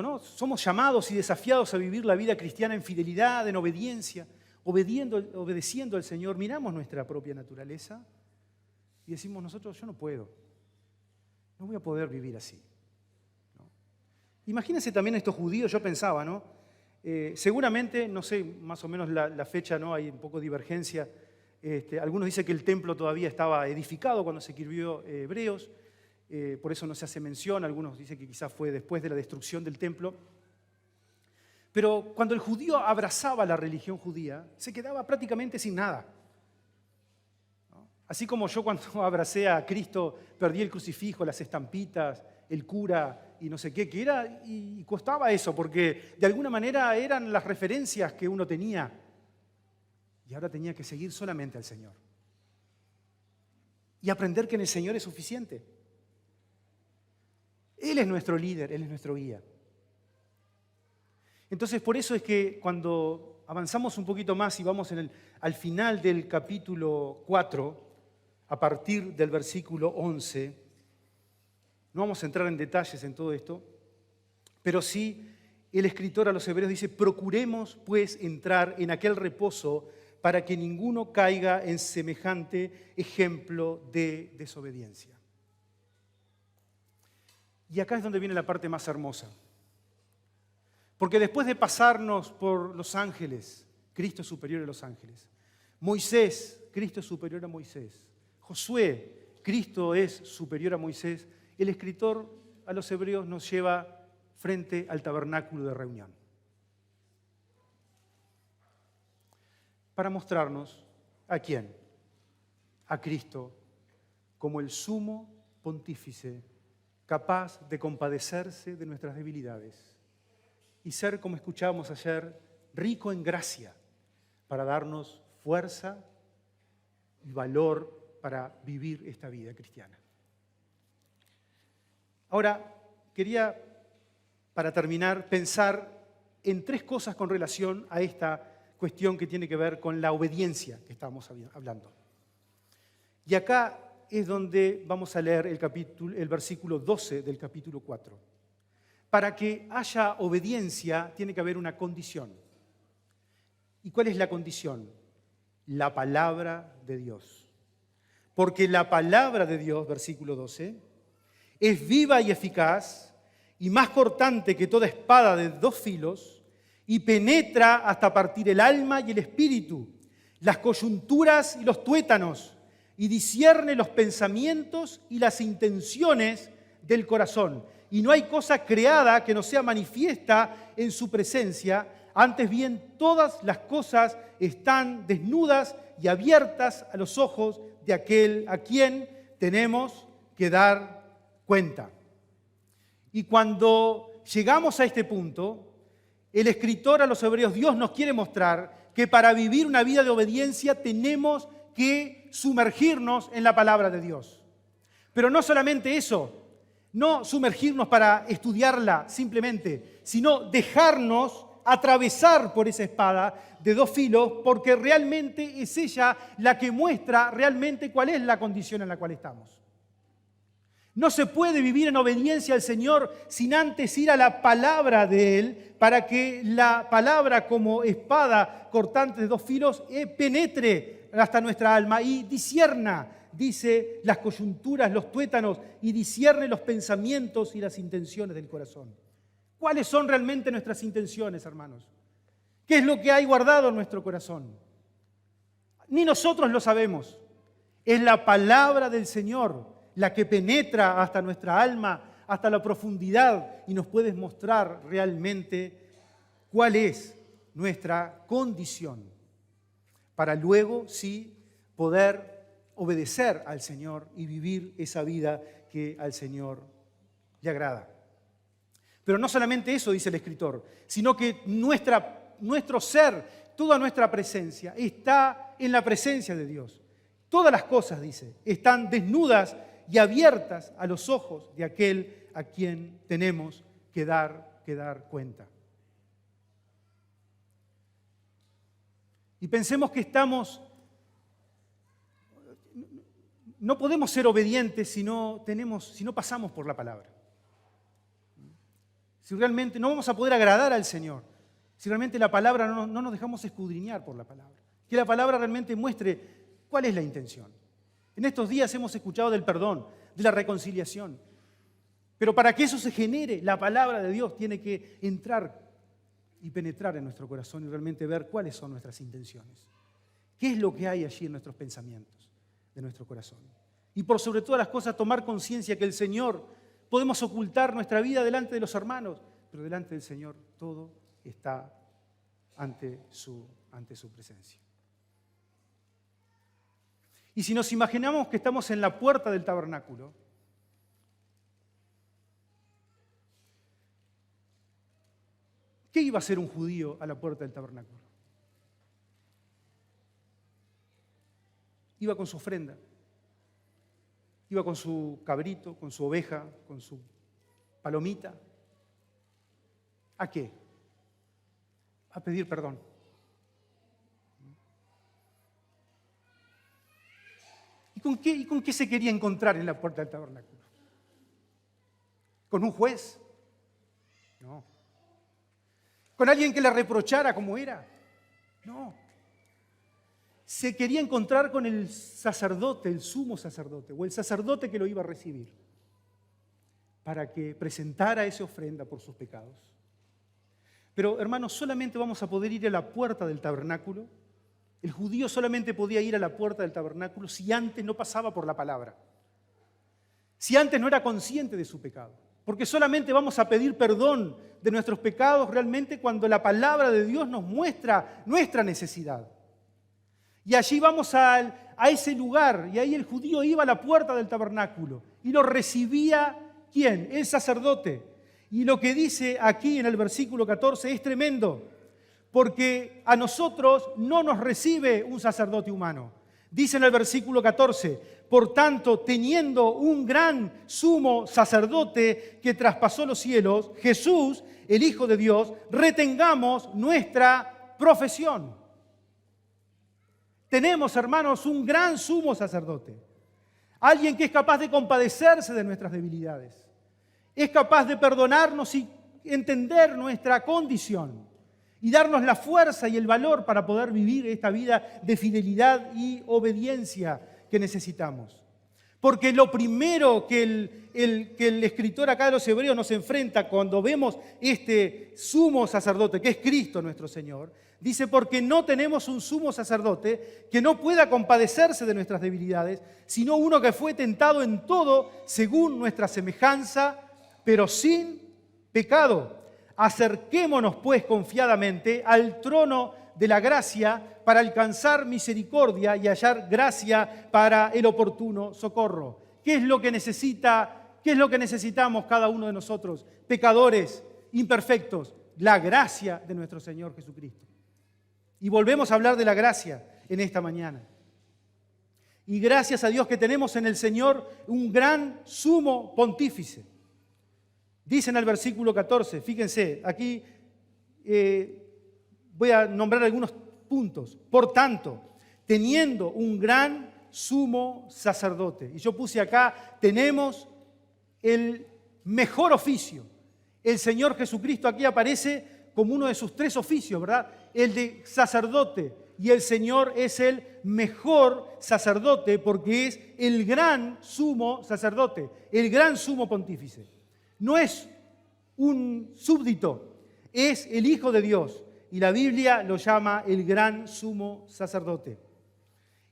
no somos llamados y desafiados a vivir la vida cristiana en fidelidad, en obediencia, obedeciendo al Señor, miramos nuestra propia naturaleza y decimos nosotros, yo no puedo. no voy a poder vivir así. ¿No? Imagínense también estos judíos, yo pensaba, ¿no? Seguramente, no sé más o menos la fecha, ¿no? Hay un poco de divergencia. Algunos dicen que el templo todavía estaba edificado cuando se escribió Hebreos, por eso no se hace mención. Algunos dicen que quizás fue después de la destrucción del templo. Pero cuando el judío abrazaba la religión judía, se quedaba prácticamente sin nada. ¿No? Así como yo cuando abracé a Cristo perdí el crucifijo, las estampitas, el cura y no sé qué, que era, y costaba eso, porque de alguna manera eran las referencias que uno tenía. Y ahora tenía que seguir solamente al Señor. Y aprender que en el Señor es suficiente. Él es nuestro líder, Él es nuestro guía. Entonces, por eso es que cuando avanzamos un poquito más y vamos al final del capítulo 4, a partir del versículo 11, no vamos a entrar en detalles en todo esto, pero sí el escritor a los Hebreos dice: procuremos pues entrar en aquel reposo para que ninguno caiga en semejante ejemplo de desobediencia. Y acá es donde viene la parte más hermosa. Porque después de pasarnos por los ángeles, Cristo es superior a los ángeles. Moisés, Cristo es superior a Moisés. Josué, Cristo es superior a Moisés. El escritor a los Hebreos nos lleva frente al tabernáculo de reunión. Para mostrarnos ¿a quién? A Cristo como el sumo pontífice, capaz de compadecerse de nuestras debilidades y ser, como escuchábamos ayer, rico en gracia para darnos fuerza y valor para vivir esta vida cristiana. Ahora, quería, para terminar, pensar en 3 cosas con relación a esta cuestión que tiene que ver con la obediencia que estábamos hablando. Y acá es donde vamos a leer el versículo 12 del capítulo 4. Para que haya obediencia tiene que haber una condición. ¿Y cuál es la condición? La palabra de Dios. Porque la palabra de Dios, versículo 12, es viva y eficaz y más cortante que toda espada de 2 filos y penetra hasta partir el alma y el espíritu, las coyunturas y los tuétanos, y discierne los pensamientos y las intenciones del corazón. Y no hay cosa creada que no sea manifiesta en su presencia, antes bien todas las cosas están desnudas y abiertas a los ojos de aquel a quien tenemos que dar cuenta. Y cuando llegamos a este punto, el escritor a los Hebreos, Dios nos quiere mostrar que para vivir una vida de obediencia tenemos que sumergirnos en la palabra de Dios. Pero no solamente eso, no sumergirnos para estudiarla simplemente, sino dejarnos atravesar por esa espada de 2 filos, porque realmente es ella la que muestra realmente cuál es la condición en la cual estamos. No se puede vivir en obediencia al Señor sin antes ir a la palabra de Él, para que la palabra como espada cortante de 2 filos penetre hasta nuestra alma y discierna, dice, las coyunturas, los tuétanos, y discierne los pensamientos y las intenciones del corazón. ¿Cuáles son realmente nuestras intenciones, hermanos? ¿Qué es lo que hay guardado en nuestro corazón? Ni nosotros lo sabemos. Es la palabra del Señor la que penetra hasta nuestra alma, hasta la profundidad, y nos puede mostrar realmente cuál es nuestra condición, para luego sí poder obedecer al Señor y vivir esa vida que al Señor le agrada. Pero no solamente eso, dice el escritor, sino que nuestro ser, toda nuestra presencia, está en la presencia de Dios. Todas las cosas, dice, están desnudas y abiertas a los ojos de aquel a quien tenemos que dar cuenta. Y pensemos que no podemos ser obedientes si no pasamos por la palabra. Si realmente no vamos a poder agradar al Señor, si realmente la palabra no nos dejamos escudriñar por la palabra. Que la palabra realmente muestre cuál es la intención. En estos días hemos escuchado del perdón, de la reconciliación. Pero para que eso se genere, la palabra de Dios tiene que entrar y penetrar en nuestro corazón y realmente ver cuáles son nuestras intenciones. ¿Qué es lo que hay allí en nuestros pensamientos, de nuestro corazón? Y por sobre todas las cosas, tomar conciencia que el Señor, podemos ocultar nuestra vida delante de los hermanos, pero delante del Señor todo está ante su presencia. Y si nos imaginamos que estamos en la puerta del tabernáculo, ¿qué iba a hacer un judío a la puerta del tabernáculo? Iba con su ofrenda, iba con su cabrito, con su oveja, con su palomita. ¿A qué? A pedir perdón. ¿Y con qué se quería encontrar en la puerta del tabernáculo? ¿Con un juez? No. ¿Con alguien que le reprochara como era? No. Se quería encontrar con el sacerdote, el sumo sacerdote, o el sacerdote que lo iba a recibir, para que presentara esa ofrenda por sus pecados. Pero, hermanos, solamente vamos a poder ir a la puerta del tabernáculo. El judío solamente podía ir a la puerta del tabernáculo si antes no pasaba por la palabra, si antes no era consciente de su pecado. Porque solamente vamos a pedir perdón de nuestros pecados realmente cuando la palabra de Dios nos muestra nuestra necesidad. Y allí vamos a ese lugar, y ahí el judío iba a la puerta del tabernáculo y lo recibía, ¿quién? El sacerdote. Y lo que dice aquí en el versículo 14 es tremendo, porque a nosotros no nos recibe un sacerdote humano. Dice en el versículo 14, por tanto, teniendo un gran sumo sacerdote que traspasó los cielos, Jesús, el Hijo de Dios, retengamos nuestra profesión. Tenemos, hermanos, un gran sumo sacerdote, alguien que es capaz de compadecerse de nuestras debilidades, es capaz de perdonarnos y entender nuestra condición y darnos la fuerza y el valor para poder vivir esta vida de fidelidad y obediencia que necesitamos. Porque lo primero que el escritor acá de los Hebreos nos enfrenta cuando vemos este sumo sacerdote, que es Cristo nuestro Señor, dice, porque no tenemos un sumo sacerdote que no pueda compadecerse de nuestras debilidades, sino uno que fue tentado en todo según nuestra semejanza, pero sin pecado. Acerquémonos pues confiadamente al trono de la gracia para alcanzar misericordia y hallar gracia para el oportuno socorro. ¿Qué es lo que necesita? ¿Qué es lo que necesitamos cada uno de nosotros, pecadores, imperfectos? La gracia de nuestro Señor Jesucristo. Y volvemos a hablar de la gracia en esta mañana. Y gracias a Dios que tenemos en el Señor un gran sumo pontífice. Dice en el versículo 14, fíjense, aquí voy a nombrar algunos puntos. Por tanto, teniendo un gran sumo sacerdote. Y yo puse acá, tenemos el mejor oficio. El Señor Jesucristo aquí aparece como uno de sus tres oficios, ¿verdad? El de sacerdote. Y el Señor es el mejor sacerdote porque es el gran sumo sacerdote, el gran sumo pontífice. No es un súbdito, es el Hijo de Dios. Y la Biblia lo llama el gran sumo sacerdote.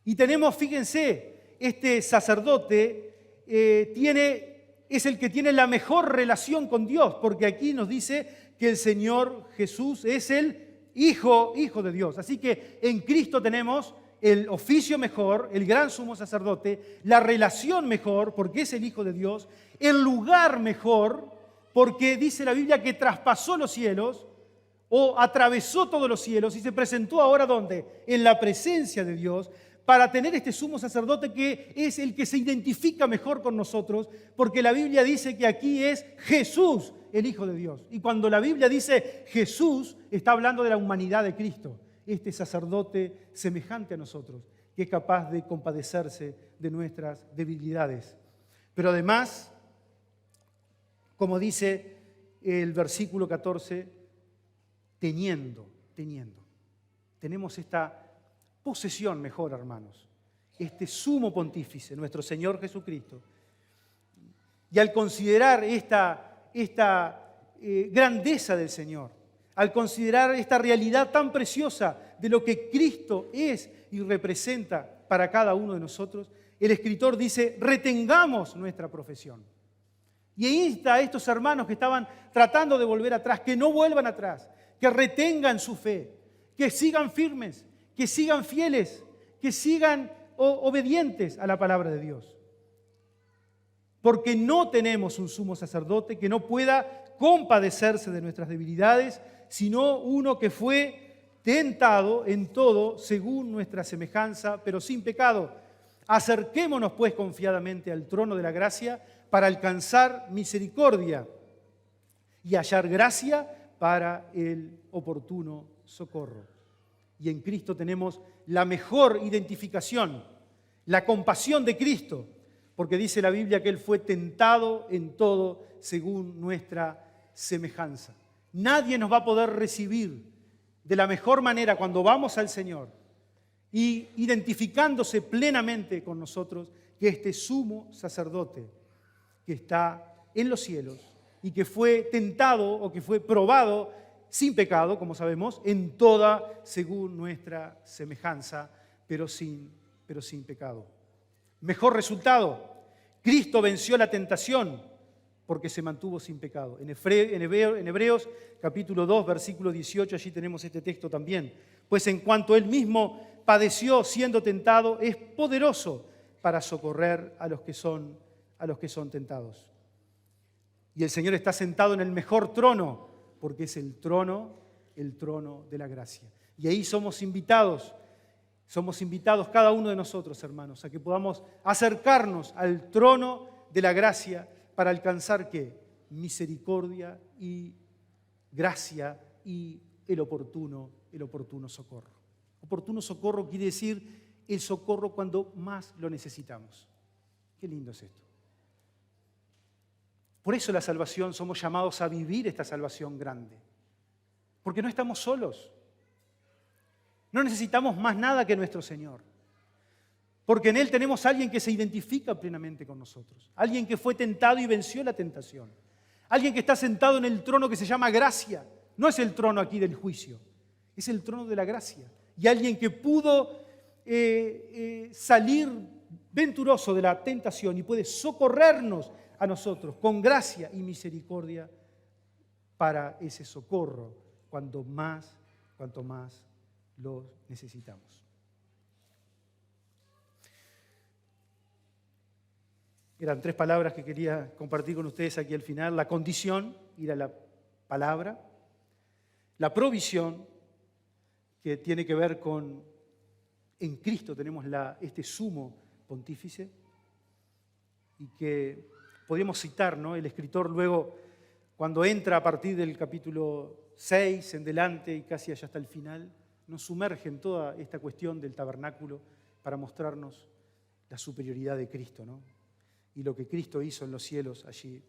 Y tenemos, fíjense, este sacerdote es el que tiene la mejor relación con Dios, porque aquí nos dice que el Señor Jesús es el Hijo de Dios. Así que en Cristo tenemos el oficio mejor, el gran sumo sacerdote, la relación mejor, porque es el Hijo de Dios, el lugar mejor, porque dice la Biblia que traspasó los cielos, o atravesó todos los cielos y se presentó ahora ¿dónde? En la presencia de Dios, para tener este sumo sacerdote que es el que se identifica mejor con nosotros, porque la Biblia dice que aquí es Jesús, el Hijo de Dios. Y cuando la Biblia dice Jesús, está hablando de la humanidad de Cristo, este sacerdote semejante a nosotros, que es capaz de compadecerse de nuestras debilidades. Pero además, como dice el versículo 14, teniendo. Tenemos esta posesión mejor, hermanos, este sumo pontífice, nuestro Señor Jesucristo. y al considerar esta grandeza del Señor, al considerar esta realidad tan preciosa de lo que Cristo es y representa para cada uno de nosotros, el escritor dice, retengamos nuestra profesión. Y insta a estos hermanos que estaban tratando de volver atrás, que no vuelvan atrás, que retengan su fe, que sigan firmes, que sigan fieles, que sigan obedientes a la palabra de Dios. Porque no tenemos un sumo sacerdote que no pueda compadecerse de nuestras debilidades, sino uno que fue tentado en todo según nuestra semejanza, pero sin pecado. Acerquémonos pues confiadamente al trono de la gracia para alcanzar misericordia y hallar gracia para el oportuno socorro. Y en Cristo tenemos la mejor identificación, la compasión de Cristo, porque dice la Biblia que Él fue tentado en todo según nuestra semejanza. Nadie nos va a poder recibir de la mejor manera cuando vamos al Señor y identificándose plenamente con nosotros que este sumo sacerdote que está en los cielos y que fue tentado o que fue probado sin pecado, como sabemos, en toda según nuestra semejanza, pero sin pecado. Mejor resultado, Cristo venció la tentación porque se mantuvo sin pecado. En Hebreos capítulo 2, versículo 18, allí tenemos este texto también. Pues en cuanto Él mismo padeció siendo tentado, es poderoso para socorrer a los que son tentados. Y el Señor está sentado en el mejor trono, porque es el trono de la gracia. Y ahí somos invitados cada uno de nosotros, hermanos, a que podamos acercarnos al trono de la gracia para alcanzar ¿qué? Misericordia y gracia y el oportuno socorro. Oportuno socorro quiere decir el socorro cuando más lo necesitamos. Qué lindo es esto. Por eso la salvación, somos llamados a vivir esta salvación grande. Porque no estamos solos. No necesitamos más nada que nuestro Señor. Porque en Él tenemos a alguien que se identifica plenamente con nosotros. Alguien que fue tentado y venció la tentación. Alguien que está sentado en el trono que se llama gracia. No es el trono aquí del juicio. Es el trono de la gracia. Y alguien que pudo salir venturoso de la tentación y puede socorrernos a nosotros con gracia y misericordia para ese socorro cuanto más lo necesitamos. Eran 3 palabras que quería compartir con ustedes aquí al final. La condición, ir a la palabra. La provisión, que tiene que ver con, en Cristo tenemos este sumo pontífice, y que podemos citar, ¿no? El escritor luego, cuando entra a partir del capítulo 6 en delante y casi allá hasta el final, nos sumerge en toda esta cuestión del tabernáculo para mostrarnos la superioridad de Cristo, ¿no? Y lo que Cristo hizo en los cielos allí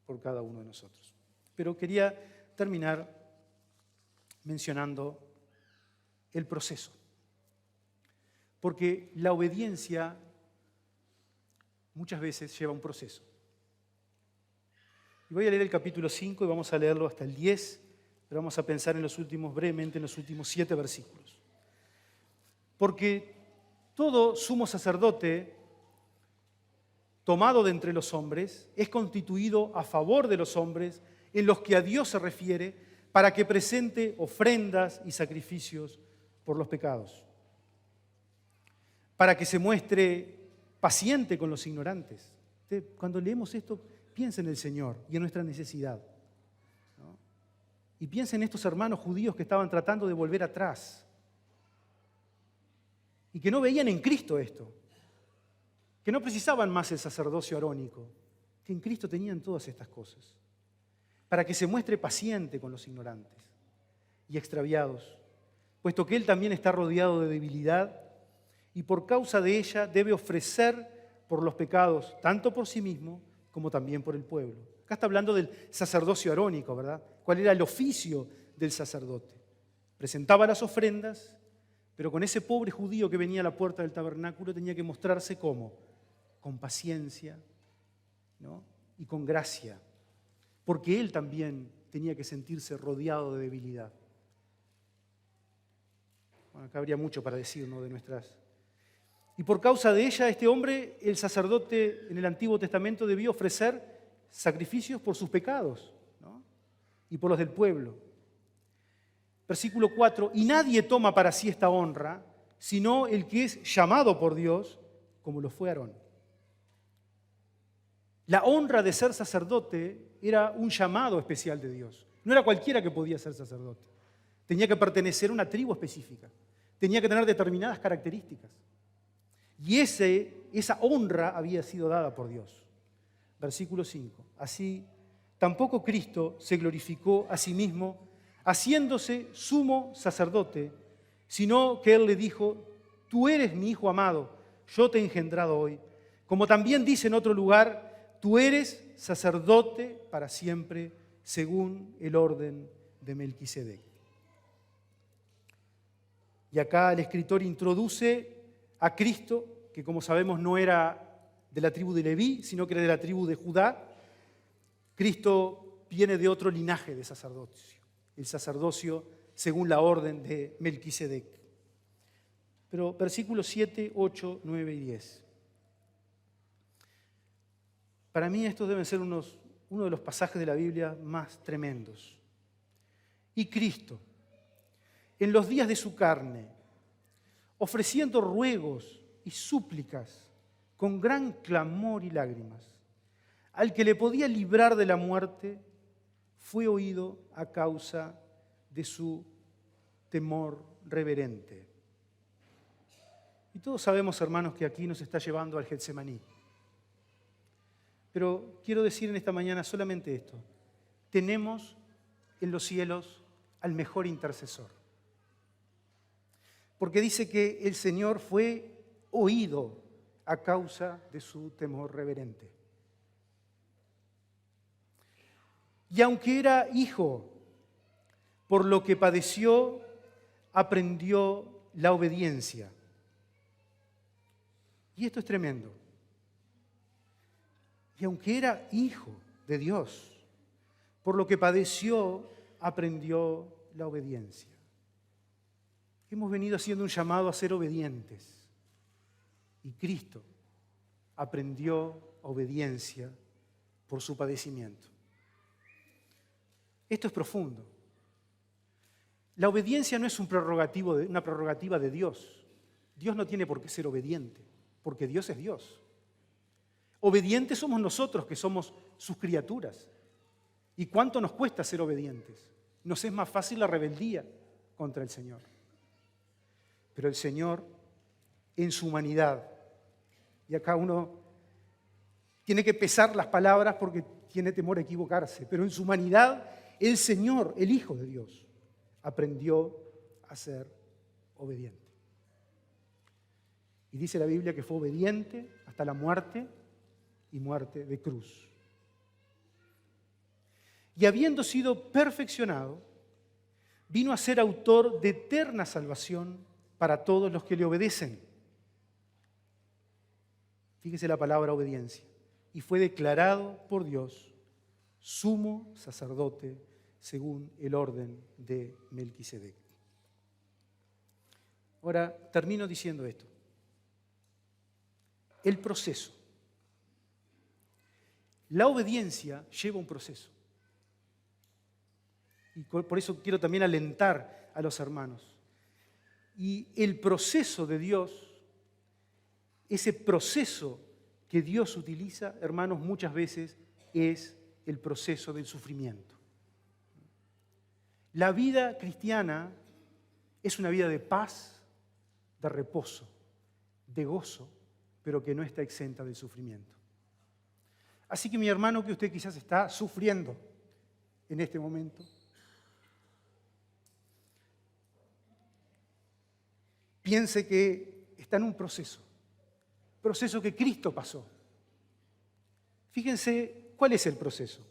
por cada uno de nosotros. Pero quería terminar mencionando el proceso. Porque la obediencia muchas veces lleva un proceso. Y voy a leer el capítulo 5 y vamos a leerlo hasta el 10, pero vamos a pensar brevemente en los últimos 7 versículos. Porque todo sumo sacerdote tomado de entre los hombres es constituido a favor de los hombres en los que a Dios se refiere para que presente ofrendas y sacrificios por los pecados, para que se muestre paciente con los ignorantes. Cuando leemos esto, piensa en el Señor y en nuestra necesidad, ¿no? Y piensa en estos hermanos judíos que estaban tratando de volver atrás y que no veían en Cristo esto, que no precisaban más el sacerdocio arónico, que en Cristo tenían todas estas cosas, para que se muestre paciente con los ignorantes y extraviados, puesto que Él también está rodeado de debilidad y por causa de ella debe ofrecer por los pecados, tanto por sí mismo como también por el pueblo. Acá está hablando del sacerdocio arónico, ¿verdad? ¿Cuál era el oficio del sacerdote? Presentaba las ofrendas, pero con ese pobre judío que venía a la puerta del tabernáculo tenía que mostrarse ¿cómo? Con paciencia, ¿no? y con gracia, porque él también tenía que sentirse rodeado de debilidad. Bueno, acá habría mucho para decir, ¿no?, de nuestras. Y por causa de ella, este hombre, el sacerdote en el Antiguo Testamento, debió ofrecer sacrificios por sus pecados, ¿no?, y por los del pueblo. Versículo 4, y nadie toma para sí esta honra, sino el que es llamado por Dios, como lo fue Aarón. La honra de ser sacerdote era un llamado especial de Dios. No era cualquiera que podía ser sacerdote. Tenía que pertenecer a una tribu específica. Tenía que tener determinadas características. Y esa honra había sido dada por Dios. Versículo 5. Así, tampoco Cristo se glorificó a sí mismo, haciéndose sumo sacerdote, sino que Él le dijo: tú eres mi Hijo amado, yo te he engendrado hoy. Como también dice en otro lugar: tú eres sacerdote para siempre, según el orden de Melquisedec. Y acá el escritor introduce a Cristo, que como sabemos no era de la tribu de Leví, sino que era de la tribu de Judá. Cristo viene de otro linaje de sacerdocio, el sacerdocio según la orden de Melquisedec. Pero versículos 7, 8, 9 y 10. Para mí estos deben ser uno de los pasajes de la Biblia más tremendos. Y Cristo, en los días de su carne, ofreciendo ruegos y súplicas con gran clamor y lágrimas, al que le podía librar de la muerte, fue oído a causa de su temor reverente. Y todos sabemos, hermanos, que aquí nos está llevando al Getsemaní. Pero quiero decir en esta mañana solamente esto: tenemos en los cielos al mejor intercesor. Porque dice que el Señor fue oído a causa de su temor reverente. Y aunque era hijo, por lo que padeció, aprendió la obediencia. Y esto es tremendo. Y aunque era hijo de Dios, por lo que padeció, aprendió la obediencia. Hemos venido haciendo un llamado a ser obedientes. Y Cristo aprendió obediencia por su padecimiento. Esto es profundo. La obediencia no es una prerrogativa de Dios. Dios no tiene por qué ser obediente, porque Dios es Dios. Obedientes somos nosotros, que somos sus criaturas. ¿Y cuánto nos cuesta ser obedientes? Nos es más fácil la rebeldía contra el Señor. Pero el Señor, en su humanidad, y acá uno tiene que pesar las palabras porque tiene temor a equivocarse, pero en su humanidad, el Señor, el Hijo de Dios, aprendió a ser obediente. Y dice la Biblia que fue obediente hasta la muerte, y muerte de cruz. Y habiendo sido perfeccionado, vino a ser autor de eterna salvación para todos los que le obedecen. Fíjese la palabra obediencia. Y fue declarado por Dios sumo sacerdote según el orden de Melquisedec. Ahora termino diciendo esto. El proceso. La obediencia lleva un proceso. Y por eso quiero también alentar a los hermanos. Y el proceso de Dios, ese proceso que Dios utiliza, hermanos, muchas veces es el proceso del sufrimiento. La vida cristiana es una vida de paz, de reposo, de gozo, pero que no está exenta del sufrimiento. Así que mi hermano, que usted quizás está sufriendo en este momento, piense que está en un proceso que Cristo pasó. Fíjense cuál es el proceso.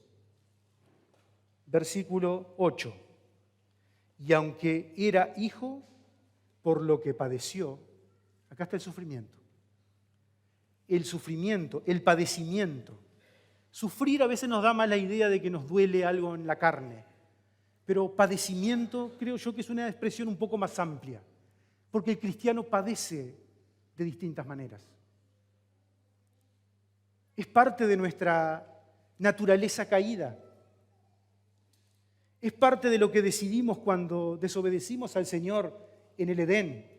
Versículo 8. Y aunque era hijo, por lo que padeció, acá está el sufrimiento. El sufrimiento, el padecimiento, Sufrir a veces nos da más la idea de que nos duele algo en la carne, pero padecimiento creo yo que es una expresión un poco más amplia, porque el cristiano padece de distintas maneras. Es parte de nuestra naturaleza caída. Es parte de lo que decidimos cuando desobedecimos al Señor en el Edén.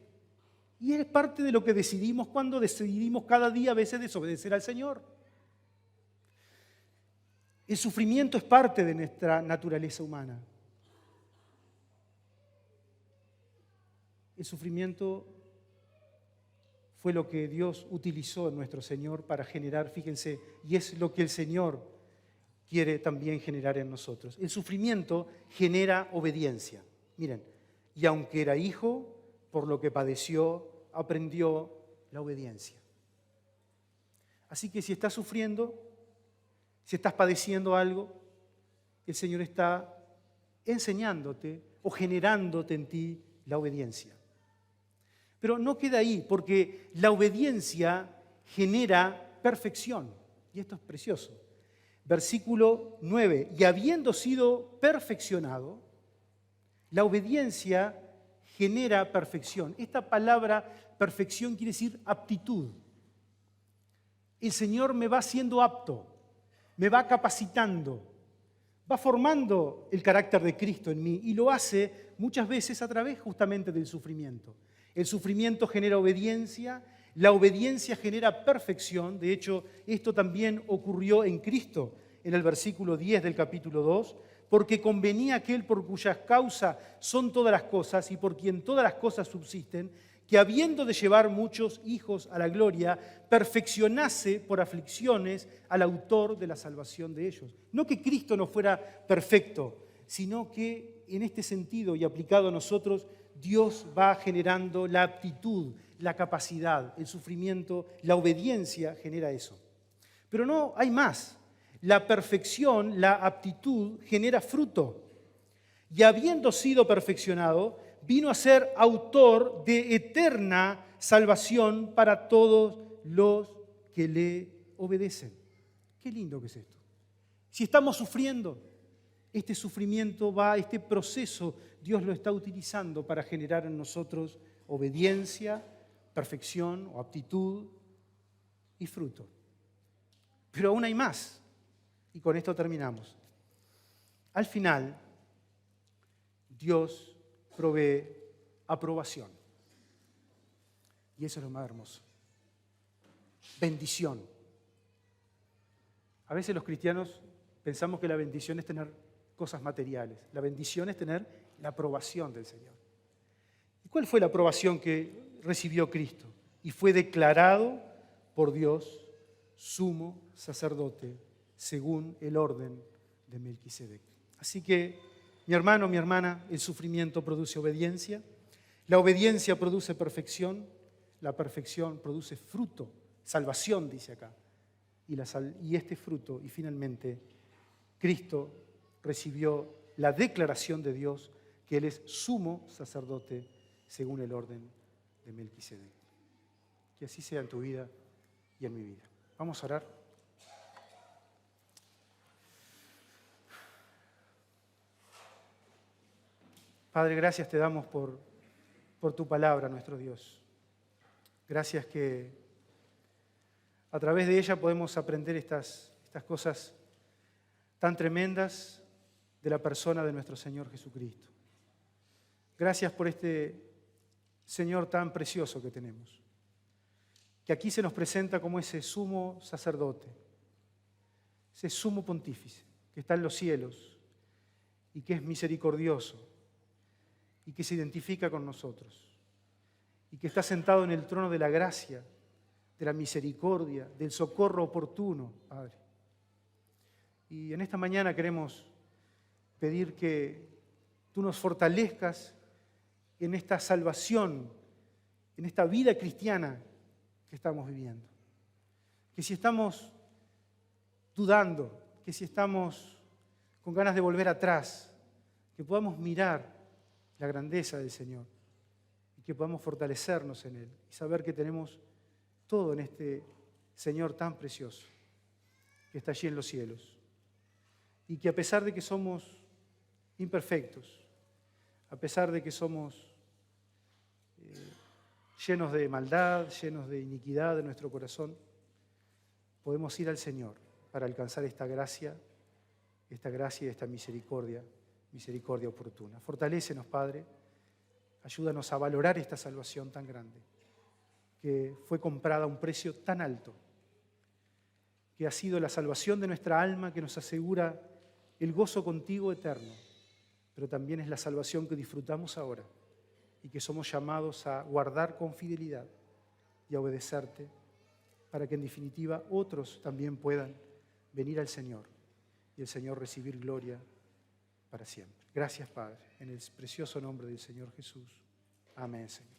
Y es parte de lo que decidimos cuando decidimos cada día a veces desobedecer al Señor. El sufrimiento es parte de nuestra naturaleza humana. El sufrimiento fue lo que Dios utilizó en nuestro Señor para generar, fíjense, y es lo que el Señor quiere también generar en nosotros. El sufrimiento genera obediencia. Miren, y aunque era hijo, por lo que padeció, aprendió la obediencia. Así que si estás sufriendo, si estás padeciendo algo, el Señor está enseñándote o generándote en ti la obediencia. Pero no queda ahí, porque la obediencia genera perfección. Y esto es precioso. Versículo 9. Y habiendo sido perfeccionado, la obediencia genera perfección. Esta palabra perfección quiere decir aptitud. El Señor me va haciendo apto, me va capacitando, va formando el carácter de Cristo en mí y lo hace muchas veces a través justamente del sufrimiento. El sufrimiento genera obediencia, la obediencia genera perfección. De hecho, esto también ocurrió en Cristo en el versículo 10 del capítulo 2, porque convenía aquel por cuya causa son todas las cosas y por quien todas las cosas subsisten, que habiendo de llevar muchos hijos a la gloria, perfeccionase por aflicciones al autor de la salvación de ellos. No que Cristo no fuera perfecto, sino que en este sentido y aplicado a nosotros, Dios va generando la aptitud, la capacidad, el sufrimiento, la obediencia genera eso. Pero no, hay más. La perfección, la aptitud genera fruto. Y habiendo sido perfeccionado, vino a ser autor de eterna salvación para todos los que le obedecen. Qué lindo que es esto. Si estamos sufriendo, este sufrimiento este proceso, Dios lo está utilizando para generar en nosotros obediencia, perfección o aptitud y fruto. Pero aún hay más. Y con esto terminamos. Al final, Dios provee aprobación. Y eso es lo más hermoso. Bendición. A veces los cristianos pensamos que la bendición es tener cosas materiales. La bendición es tener la aprobación del Señor. ¿Y cuál fue la aprobación que recibió Cristo? Y fue declarado por Dios sumo sacerdote según el orden de Melquisedec. Así que, mi hermano, mi hermana, el sufrimiento produce obediencia, la obediencia produce perfección, la perfección produce fruto, salvación, dice acá. Y este fruto, y finalmente, Cristo recibió la declaración de Dios que Él es sumo sacerdote según el orden de Melquisedec. Que así sea en tu vida y en mi vida. Vamos a orar. Padre, gracias te damos por tu palabra, nuestro Dios. Gracias que a través de ella podemos aprender estas cosas tan tremendas de la persona de nuestro Señor Jesucristo. Gracias por este Señor tan precioso que tenemos, que aquí se nos presenta como ese sumo sacerdote, ese sumo pontífice que está en los cielos y que es misericordioso y que se identifica con nosotros y que está sentado en el trono de la gracia, de la misericordia, del socorro oportuno, Padre. Y en esta mañana queremos pedir que tú nos fortalezcas en esta salvación, en esta vida cristiana que estamos viviendo. Que si estamos dudando, que si estamos con ganas de volver atrás, que podamos mirar la grandeza del Señor y que podamos fortalecernos en Él y saber que tenemos todo en este Señor tan precioso. que está allí en los cielos. Y que a pesar de que somos imperfectos, a pesar de que somos llenos de maldad, llenos de iniquidad en nuestro corazón, podemos ir al Señor para alcanzar esta gracia y esta misericordia oportuna. Fortalécenos, Padre, ayúdanos a valorar esta salvación tan grande, que fue comprada a un precio tan alto, que ha sido la salvación de nuestra alma, que nos asegura el gozo contigo eterno, pero también es la salvación que disfrutamos ahora y que somos llamados a guardar con fidelidad y a obedecerte, para que en definitiva otros también puedan venir al Señor y el Señor recibir gloria para siempre. Gracias, Padre, en el precioso nombre del Señor Jesús. Amén, Señor.